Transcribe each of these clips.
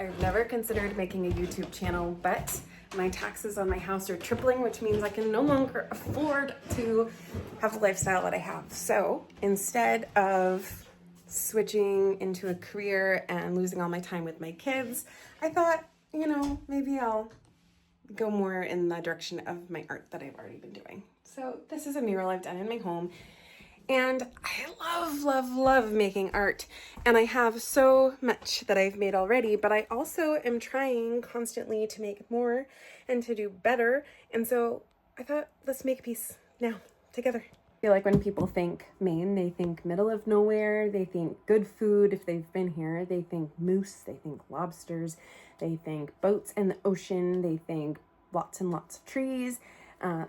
I've never considered making a YouTube channel, but my taxes on my house are tripling, which means I can no longer afford to have the lifestyle that I have. So instead of switching into a career and losing all my time with my kids, I thought, maybe I'll go more in the direction of my art that I've already been doing. So this is a mural I've done in my home. And I love making art, and I have so much that I've made already, but I also am trying constantly to make more and to do better. And so I thought, let's make a piece now together. I feel like when people think Maine, they think middle of nowhere, they think good food if they've been here, they think moose, they think lobsters, they think boats in the ocean, they think lots and lots of trees.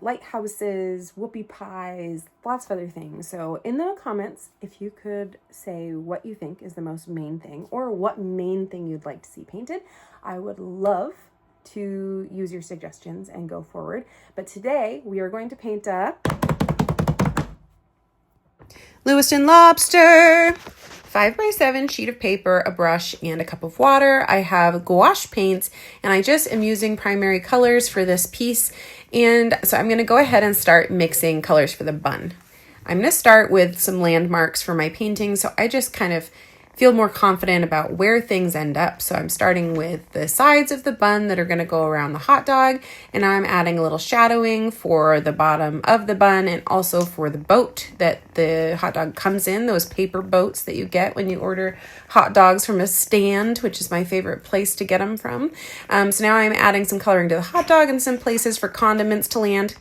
Lighthouses, whoopie pies, lots of other things. So in the comments, if you could say what you think is the most main thing or what main thing you'd like to see painted, I would love to use your suggestions and go forward. But today we are going to paint a Lewiston lobster. 5x7 sheet of paper, a brush, and a cup of water. I have gouache paints, and I just am using primary colors for this piece. And so I'm going to go ahead and start mixing colors for the bun. I'm going to start with some landmarks for my painting, so I just kind of feel more confident about where things end up. So I'm starting with the sides of the bun that are going to go around the hot dog, and now I'm adding a little shadowing for the bottom of the bun and also for the boat that the hot dog comes in, those paper boats that you get when you order hot dogs from a stand, which is my favorite place to get them from. So now I'm adding some coloring to the hot dog and some places for condiments to land.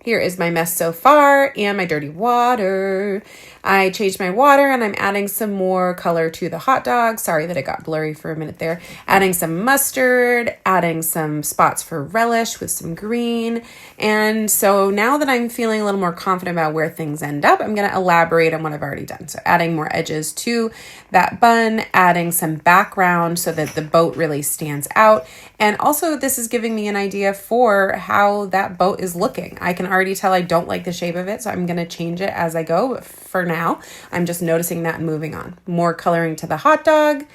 Here is my mess so far and my dirty water. I changed my water and I'm adding some more color to the hot dog. Sorry that it got blurry for a minute there. Adding some mustard, adding some spots for relish with some green. And so now that I'm feeling a little more confident about where things end up, I'm going to elaborate on what I've already done. So adding more edges to that bun, adding some background so that the boat really stands out. And also this is giving me an idea for how that boat is looking. I can already tell I don't like the shape of it, so I'm going to change it as I go. But for now, I'm just noticing that and moving on. More coloring to the hot dog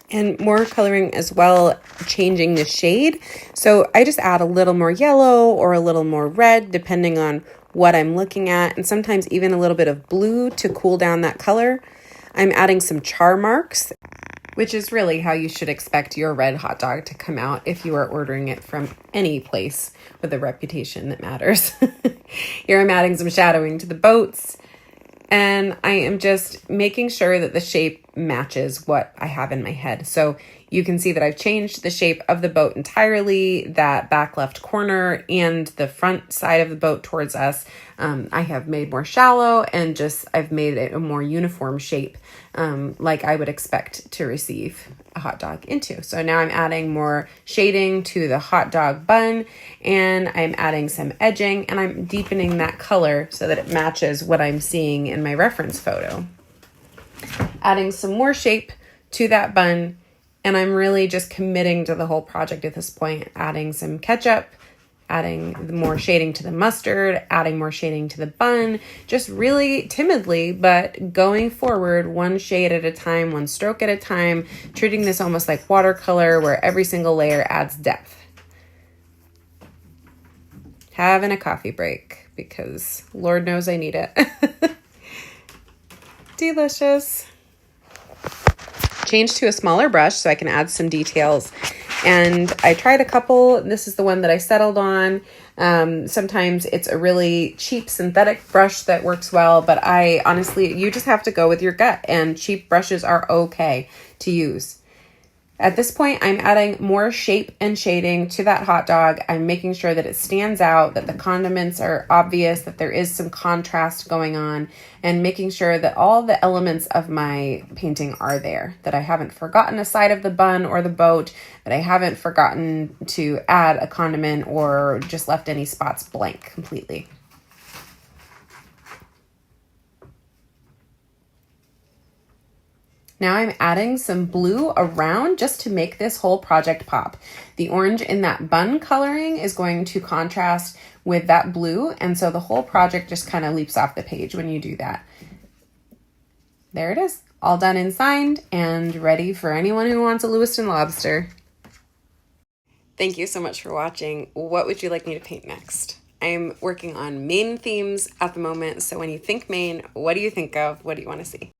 and more coloring as well, changing the shade. So I just add a little more yellow or a little more red, depending on what I'm looking at, and sometimes even a little bit of blue to cool down that color. I'm adding some char marks, which is really how you should expect your red hot dog to come out if you are ordering it from any place with a reputation that matters. Here I'm adding some shadowing to the boats, and I am just making sure that the shape matches what I have in my head. So you can see that I've changed the shape of the boat entirely, that back left corner and the front side of the boat towards us. I have made more shallow and I've made it a more uniform shape, like I would expect to receive a hot dog into. So now I'm adding more shading to the hot dog bun, and I'm adding some edging, and I'm deepening that color so that it matches what I'm seeing in my reference photo. Adding some more shape to that bun, and I'm really just committing to the whole project at this point, adding some ketchup, adding more shading to the mustard, adding more shading to the bun, just really timidly, but going forward one shade at a time, one stroke at a time, treating this almost like watercolor where every single layer adds depth. Having a coffee break because Lord knows I need it. Delicious. Change to a smaller brush so I can add some details. And I tried a couple. This is the one that I settled on. Sometimes it's a really cheap synthetic brush that works well, but you just have to go with your gut, and cheap brushes are okay to use. At this point, I'm adding more shape and shading to that hot dog. I'm making sure that it stands out, that the condiments are obvious, that there is some contrast going on, and making sure that all the elements of my painting are there, that I haven't forgotten a side of the bun or the boat, that I haven't forgotten to add a condiment or just left any spots blank completely. Now I'm adding some blue around just to make this whole project pop. The orange in that bun coloring is going to contrast with that blue, and so the whole project just kind of leaps off the page when you do that. there it is, all done and signed and ready for anyone who wants a Lewiston lobster. Thank you so much for watching. What would you like me to paint next? I'm working on Maine themes at the moment, so when you think Maine, what do you think of? What do you want to see?